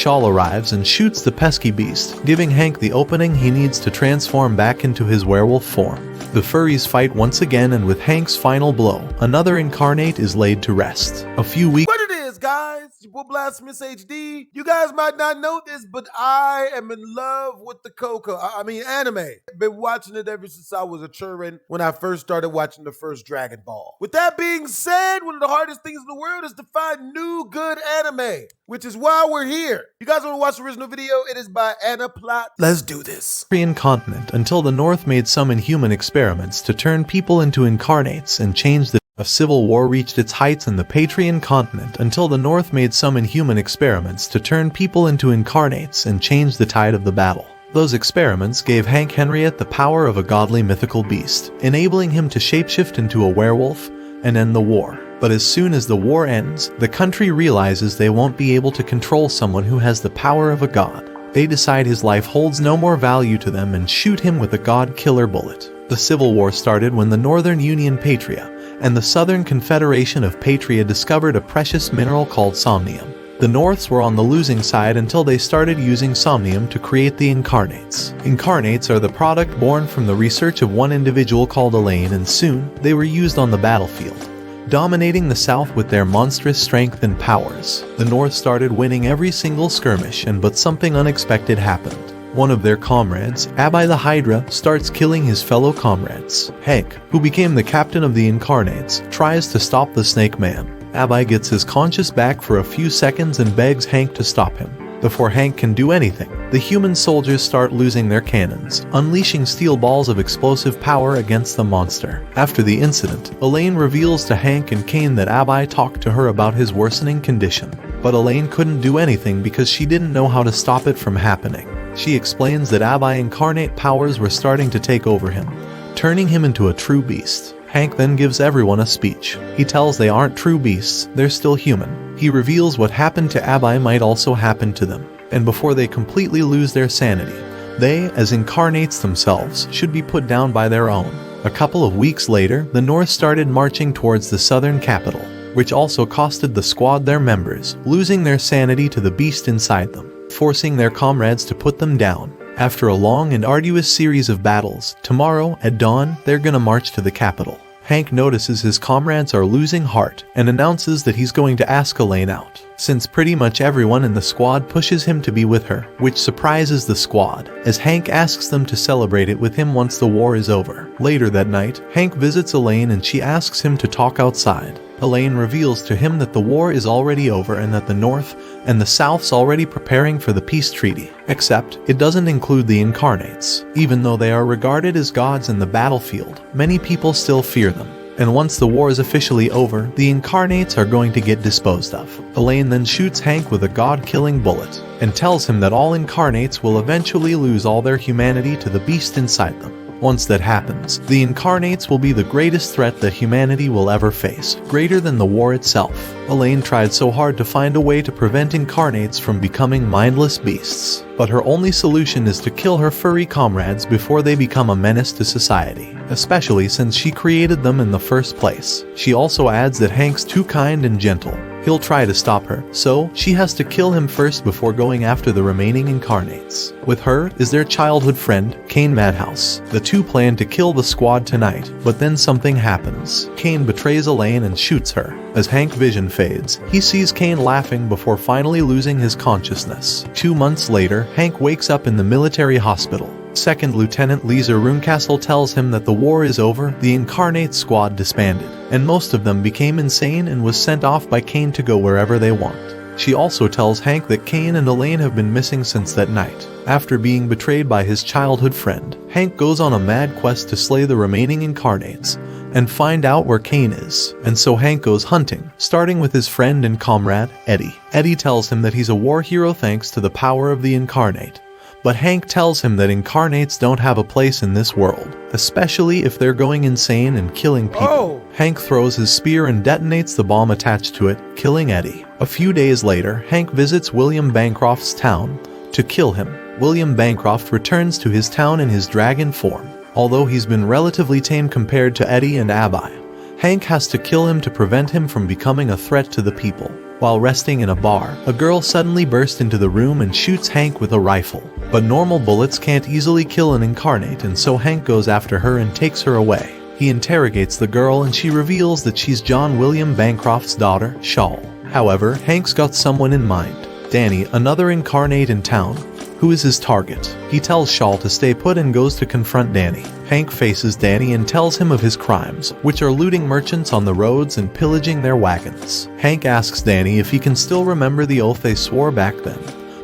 Shawl arrives and shoots the pesky beast, giving Hank the opening he needs to transform back into his werewolf form. The furries fight once again, and with Hank's final blow, another incarnate is laid to rest. A few weeks What it is, guys? Your boy BlastphamousHD. You guys might not know this, but I am in love with the anime. Been watching it ever since I was a children when I first started watching the first Dragon Ball. With that being said, one of the hardest things in the world is to find new good anime, which is why we're here. You guys want to watch the original video? It is by Anna Plot. Let's do this. Patrian continent until the North made some inhuman experiments to turn people into incarnates and change the A civil war reached its heights in the Patrian continent until the North made some inhuman experiments to turn people into incarnates and change the tide of the battle. Those experiments gave Hank Henriette the power of a godly mythical beast, enabling him to shapeshift into a werewolf and end the war. But as soon as the war ends, the country realizes they won't be able to control someone who has the power of a god. They decide his life holds no more value to them and shoot him with a god-killer bullet. The Civil War started when the Northern Union Patria and the Southern Confederation of Patria discovered a precious mineral called somnium. The Norths were on the losing side until they started using somnium to create the Incarnates. Incarnates are the product born from the research of one individual called Elaine, and soon they were used on the battlefield, dominating the South with their monstrous strength and powers. The North started winning every single skirmish, but something unexpected happened. One of their comrades, Abby the Hydra, starts killing his fellow comrades. Hank, who became the captain of the Incarnates, tries to stop the Snake Man. Abby gets his conscience back for a few seconds and begs Hank to stop him. Before Hank can do anything, the human soldiers start losing their cannons, unleashing steel balls of explosive power against the monster. After the incident, Elaine reveals to Hank and Kane that Abby talked to her about his worsening condition. But Elaine couldn't do anything because she didn't know how to stop it from happening. She explains that Abby incarnate powers were starting to take over him, turning him into a true beast. Hank then gives everyone a speech. He tells they aren't true beasts, they're still human. He reveals what happened to Abby might also happen to them, and before they completely lose their sanity, they, as incarnates themselves, should be put down by their own. A couple of weeks later, the North started marching towards the southern capital, which also costed the squad their members, losing their sanity to the beast inside them, forcing their comrades to put them down. After a long and arduous series of battles, tomorrow at dawn, they're gonna march to the capital. Hank notices his comrades are losing heart and announces that he's going to ask Elaine out, since pretty much everyone in the squad pushes him to be with her, which surprises the squad, as Hank asks them to celebrate it with him once the war is over. Later that night, Hank visits Elaine and she asks him to talk outside. Elaine reveals to him that the war is already over and that the North and the South's already preparing for the peace treaty, except it doesn't include the Incarnates. Even though they are regarded as gods in the battlefield, many people still fear them. And once the war is officially over, the Incarnates are going to get disposed of. Elaine then shoots Hank with a god-killing bullet and tells him that all Incarnates will eventually lose all their humanity to the beast inside them. Once that happens, the Incarnates will be the greatest threat that humanity will ever face, greater than the war itself. Elaine tried so hard to find a way to prevent Incarnates from becoming mindless beasts, but her only solution is to kill her furry comrades before they become a menace to society, especially since she created them in the first place. She also adds that Hank's too kind and gentle. He'll try to stop her, so she has to kill him first before going after the remaining Incarnates. With her is their childhood friend, Kane Madhouse. The two plan to kill the squad tonight, but then something happens. Kane betrays Elaine and shoots her. As Hank vision fades, he sees Kane laughing before finally losing his consciousness. 2 months later, Hank wakes up in the military hospital. Second Lieutenant Lisa Runecastle tells him that the war is over, the Incarnate squad disbanded, and most of them became insane and was sent off by Kane to go wherever they want. She also tells Hank that Kane and Elaine have been missing since that night. After being betrayed by his childhood friend, Hank goes on a mad quest to slay the remaining Incarnates and find out where Kane is. And so Hank goes hunting, starting with his friend and comrade, Eddie. Eddie tells him that he's a war hero thanks to the power of the Incarnate. But Hank tells him that Incarnates don't have a place in this world, especially if they're going insane and killing people. Oh. Hank throws his spear and detonates the bomb attached to it, killing Eddie. A few days later, Hank visits William Bancroft's town to kill him. William Bancroft returns to his town in his dragon form. Although he's been relatively tame compared to Eddie and Abby, Hank has to kill him to prevent him from becoming a threat to the people. While resting in a bar, a girl suddenly bursts into the room and shoots Hank with a rifle. But normal bullets can't easily kill an incarnate, and so Hank goes after her and takes her away. He interrogates the girl and she reveals that she's John William Bancroft's daughter, Shawl. However, Hank's got someone in mind, Danny, another incarnate in town, who is his target. He tells Shawl to stay put and goes to confront Danny. Hank faces Danny and tells him of his crimes, which are looting merchants on the roads and pillaging their wagons. Hank asks Danny if he can still remember the oath they swore back then,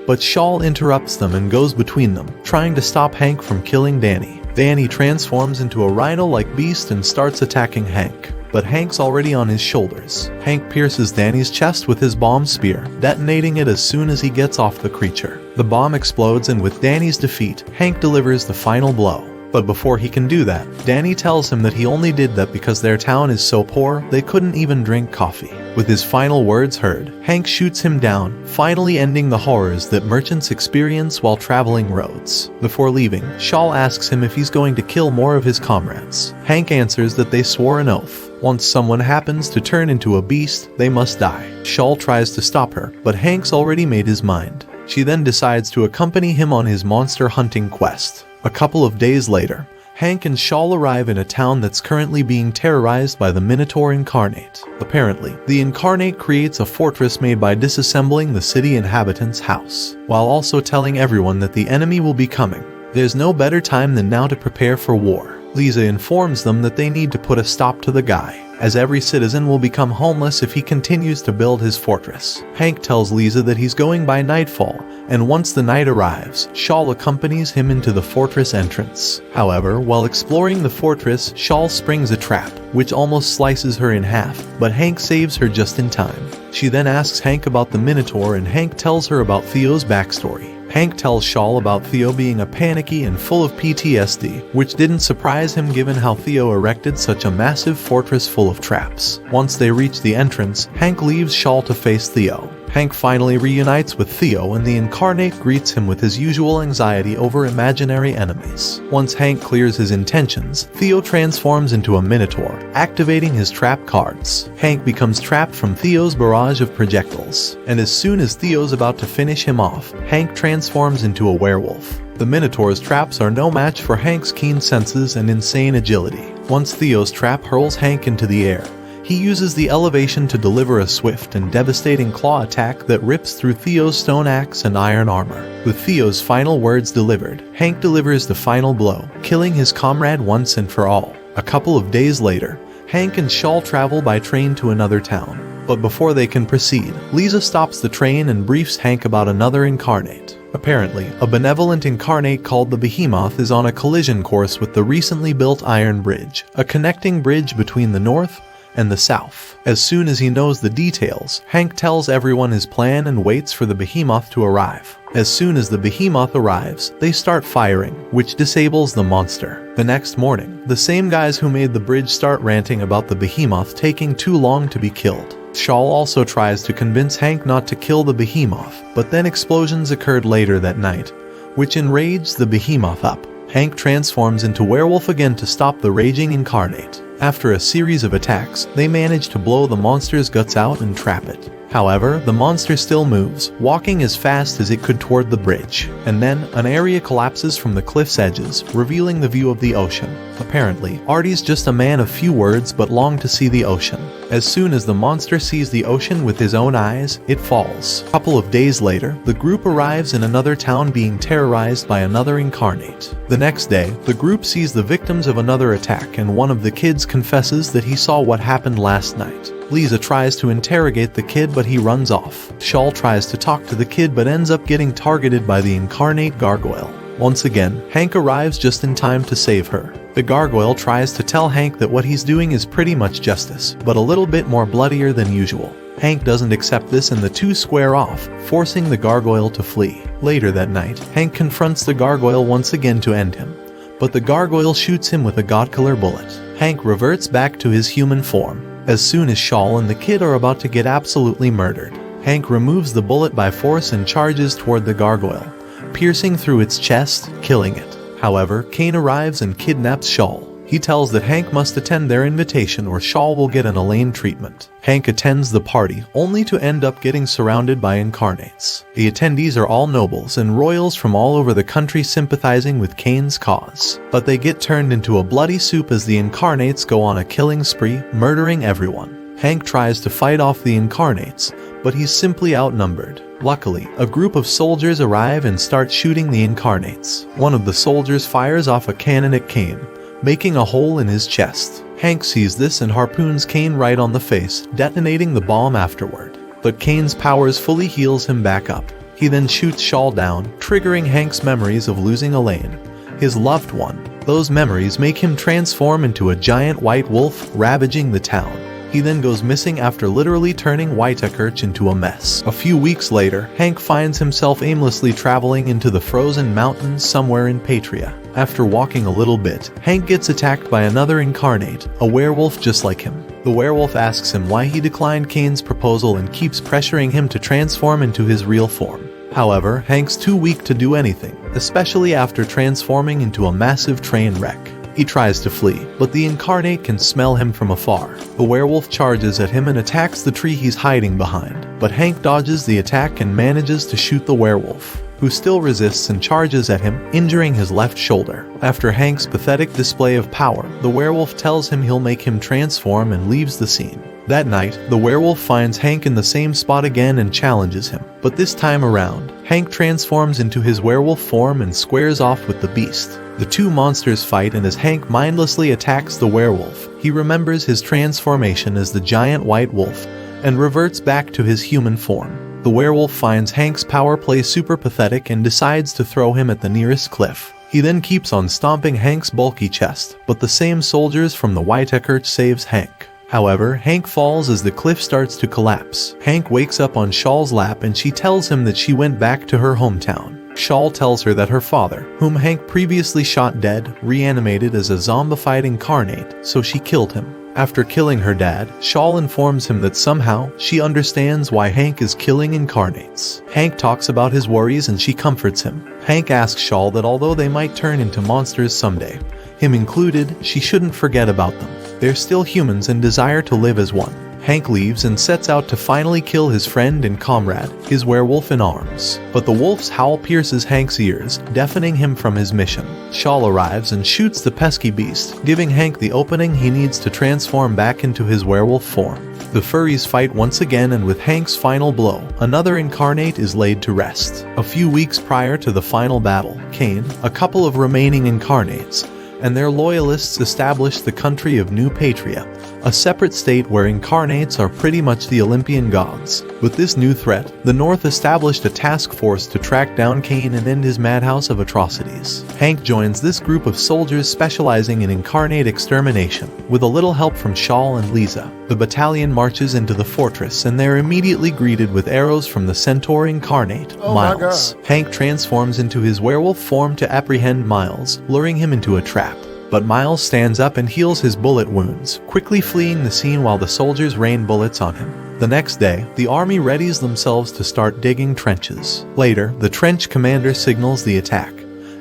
but Shawl interrupts them and goes between them, trying to stop Hank from killing Danny. Danny transforms into a rhino-like beast and starts attacking Hank, but Hank's already on his shoulders. Hank pierces Danny's chest with his bomb spear, detonating it as soon as he gets off the creature. The bomb explodes, and with Danny's defeat, Hank delivers the final blow. But before he can do that, Danny tells him that he only did that because their town is so poor they couldn't even drink coffee. With his final words heard, Hank shoots him down, finally ending the horrors that merchants experience while traveling roads. Before leaving, Shawl asks him if he's going to kill more of his comrades. Hank answers that they swore an oath. Once someone happens to turn into a beast, they must die. Shawl tries to stop her, but Hank's already made his mind. She then decides to accompany him on his monster hunting quest. A couple of days later, Hank and Shawl arrive in a town that's currently being terrorized by the Minotaur Incarnate. Apparently, the Incarnate creates a fortress made by disassembling the city inhabitants' house, while also telling everyone that the enemy will be coming. There's no better time than now to prepare for war. Lisa informs them that they need to put a stop to the guy, as every citizen will become homeless if he continues to build his fortress. Hank tells Lisa that he's going by nightfall, and once the night arrives, Shawl accompanies him into the fortress entrance. However, while exploring the fortress, Shawl springs a trap, which almost slices her in half, but Hank saves her just in time. She then asks Hank about the Minotaur, and Hank tells her about Theo's backstory. Hank tells Shawl about Theo being a panicky and full of PTSD, which didn't surprise him given how Theo erected such a massive fortress full of traps. Once they reach the entrance, Hank leaves Shawl to face Theo. Hank finally reunites with Theo, and the Incarnate greets him with his usual anxiety over imaginary enemies. Once Hank clears his intentions, Theo transforms into a Minotaur, activating his trap cards. Hank becomes trapped from Theo's barrage of projectiles, and as soon as Theo's about to finish him off, Hank transforms into a werewolf. The Minotaur's traps are no match for Hank's keen senses and insane agility. Once Theo's trap hurls Hank into the air, he uses the elevation to deliver a swift and devastating claw attack that rips through Theo's stone axe and iron armor. With Theo's final words delivered, Hank delivers the final blow, killing his comrade once and for all. A couple of days later, Hank and Shawl travel by train to another town. But before they can proceed, Lisa stops the train and briefs Hank about another incarnate. Apparently, a benevolent incarnate called the Behemoth is on a collision course with the recently built Iron Bridge, a connecting bridge between the north and the south. As soon as he knows the details, Hank tells everyone his plan and waits for the Behemoth to arrive. As soon as the Behemoth arrives, they start firing, which disables the monster. The next morning, the same guys who made the bridge start ranting about the Behemoth taking too long to be killed. Shawl also tries to convince Hank not to kill the Behemoth, but then explosions occurred later that night, which enraged the Behemoth up. Hank transforms into werewolf again to stop the raging incarnate. After a series of attacks, they manage to blow the monster's guts out and trap it. However, the monster still moves, walking as fast as it could toward the bridge. And then, an area collapses from the cliff's edges, revealing the view of the ocean. Apparently, Artie's just a man of few words but longed to see the ocean. As soon as the monster sees the ocean with his own eyes, it falls. A couple of days later, the group arrives in another town being terrorized by another incarnate. The next day, the group sees the victims of another attack, and one of the kids confesses that he saw what happened last night. Lisa tries to interrogate the kid, but he runs off. Shawl tries to talk to the kid but ends up getting targeted by the incarnate gargoyle. Once again, Hank arrives just in time to save her. The gargoyle tries to tell Hank that what he's doing is pretty much justice, but a little bit more bloodier than usual. Hank doesn't accept this and the two square off, forcing the gargoyle to flee. Later that night, Hank confronts the gargoyle once again to end him, but the gargoyle shoots him with a god-killer bullet. Hank reverts back to his human form. As soon as Shawl and the kid are about to get absolutely murdered, Hank removes the bullet by force and charges toward the gargoyle, piercing through its chest, killing it. However, Kane arrives and kidnaps Shawl. He tells that Hank must attend their invitation or Shawl will get an Elaine treatment. Hank attends the party, only to end up getting surrounded by Incarnates. The attendees are all nobles and royals from all over the country sympathizing with Kane's cause. But they get turned into a bloody soup as the Incarnates go on a killing spree, murdering everyone. Hank tries to fight off the Incarnates, but he's simply outnumbered. Luckily, a group of soldiers arrive and start shooting the Incarnates. One of the soldiers fires off a cannon at Kane, making a hole in his chest. Hank sees this and harpoons Kane right on the face, detonating the bomb afterward. But Kane's powers fully heals him back up. He then shoots Shawl down, triggering Hank's memories of losing Elaine, his loved one. Those memories make him transform into a giant white wolf, ravaging the town. He then goes missing after literally turning Whitaker into a mess. A few weeks later, Hank finds himself aimlessly traveling into the frozen mountains somewhere in Patrian. After walking a little bit, Hank gets attacked by another Incarnate, a werewolf just like him. The werewolf asks him why he declined Kane's proposal and keeps pressuring him to transform into his real form. However, Hank's too weak to do anything, especially after transforming into a massive train wreck. He tries to flee, but the Incarnate can smell him from afar. The werewolf charges at him and attacks the tree he's hiding behind, but Hank dodges the attack and manages to shoot the werewolf, who still resists and charges at him, injuring his left shoulder. After Hank's pathetic display of power, the werewolf tells him he'll make him transform and leaves the scene. That night, the werewolf finds Hank in the same spot again and challenges him, but this time around, Hank transforms into his werewolf form and squares off with the beast. The two monsters fight, and as Hank mindlessly attacks the werewolf, he remembers his transformation as the giant white wolf and reverts back to his human form. The werewolf finds Hank's power play super pathetic and decides to throw him at the nearest cliff. He then keeps on stomping Hank's bulky chest, but the same soldiers from the Whitaker saves Hank. However, Hank falls as the cliff starts to collapse. Hank wakes up on Shawl's lap and she tells him that she went back to her hometown. Shawl tells her that her father, whom Hank previously shot dead, reanimated as a zombified Incarnate, so she killed him. After killing her dad, Shawl informs him that somehow she understands why Hank is killing Incarnates. Hank talks about his worries and she comforts him. Hank asks Shawl that although they might turn into monsters someday, him included, she shouldn't forget about them. They're still humans and desire to live as one. Hank leaves and sets out to finally kill his friend and comrade, his werewolf in arms. But the wolf's howl pierces Hank's ears, deafening him from his mission. Shawl arrives and shoots the pesky beast, giving Hank the opening he needs to transform back into his werewolf form. The furries fight once again, and with Hank's final blow, another Incarnate is laid to rest. A few weeks prior to the final battle, Kane, a couple of remaining Incarnates, and their loyalists established the country of New Patrian, a separate state where Incarnates are pretty much the Olympian gods. With this new threat, the North established a task force to track down Kane and end his madhouse of atrocities. Hank joins this group of soldiers specializing in Incarnate extermination. With a little help from Shawl and Lisa, the battalion marches into the fortress and they're immediately greeted with arrows from the centaur Incarnate, Miles. Hank transforms into his werewolf form to apprehend Miles, luring him into a trap. But Miles stands up and heals his bullet wounds, quickly fleeing the scene while the soldiers rain bullets on him. The next day, the army readies themselves to start digging trenches. Later, the trench commander signals the attack,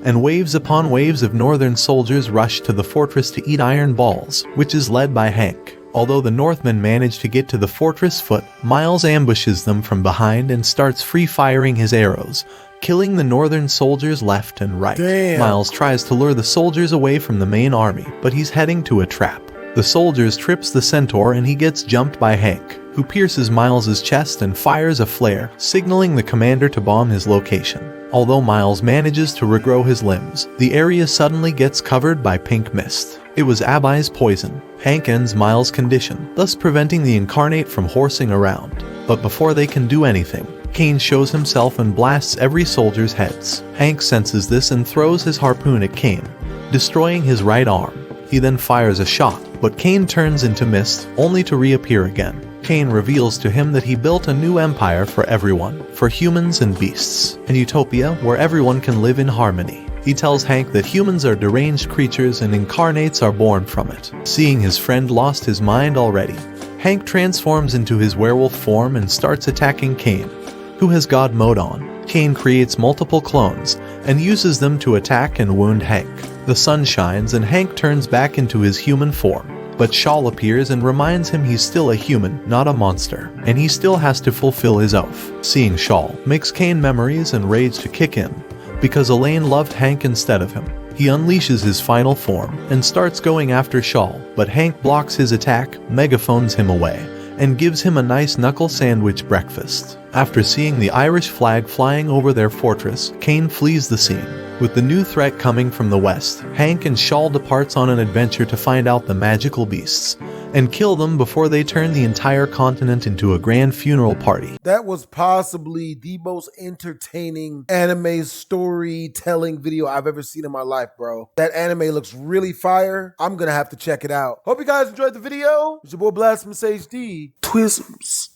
and waves upon waves of northern soldiers rush to the fortress to eat iron balls, which is led by Hank. Although the Northmen manage to get to the fortress foot, Miles ambushes them from behind and starts free-firing his arrows, killing the northern soldiers left and right. Miles tries to lure the soldiers away from the main army, but he's heading to a trap. The soldiers trips the centaur and he gets jumped by Hank, who pierces Miles's chest and fires a flare, signaling the commander to bomb his location. Although Miles manages to regrow his limbs, the area suddenly gets covered by pink mist. It was Abai's poison. Hank ends Miles' condition, thus preventing the Incarnate from horsing around. But before they can do anything, Kane shows himself and blasts every soldier's heads. Hank senses this and throws his harpoon at Kane, destroying his right arm. He then fires a shot, but Kane turns into mist, only to reappear again. Kane reveals to him that he built a new empire for everyone, for humans and beasts, an utopia where everyone can live in harmony. He tells Hank that humans are deranged creatures and Incarnates are born from it. Seeing his friend lost his mind already, Hank transforms into his werewolf form and starts attacking Kane, who has God mode on. Kane creates multiple clones and uses them to attack and wound Hank. The sun shines and Hank turns back into his human form. But Shawl appears and reminds him he's still a human, not a monster, and he still has to fulfill his oath. Seeing Shawl makes Kane memories and rage to kick in, because Elaine loved Hank instead of him. He unleashes his final form and starts going after Shawl, but Hank blocks his attack, megaphones him away, and gives him a nice knuckle sandwich breakfast. After seeing the Irish flag flying over their fortress, Kane flees the scene. With the new threat coming from the west, Hank and Shawl departs on an adventure to find out the magical beasts and kill them before they turn the entire continent into a grand funeral party. That was possibly the most entertaining anime storytelling video I've ever seen in my life, bro. That anime looks really fire. I'm gonna have to check it out. Hope you guys enjoyed the video. It's your boy BlastphamousHD. Twisms.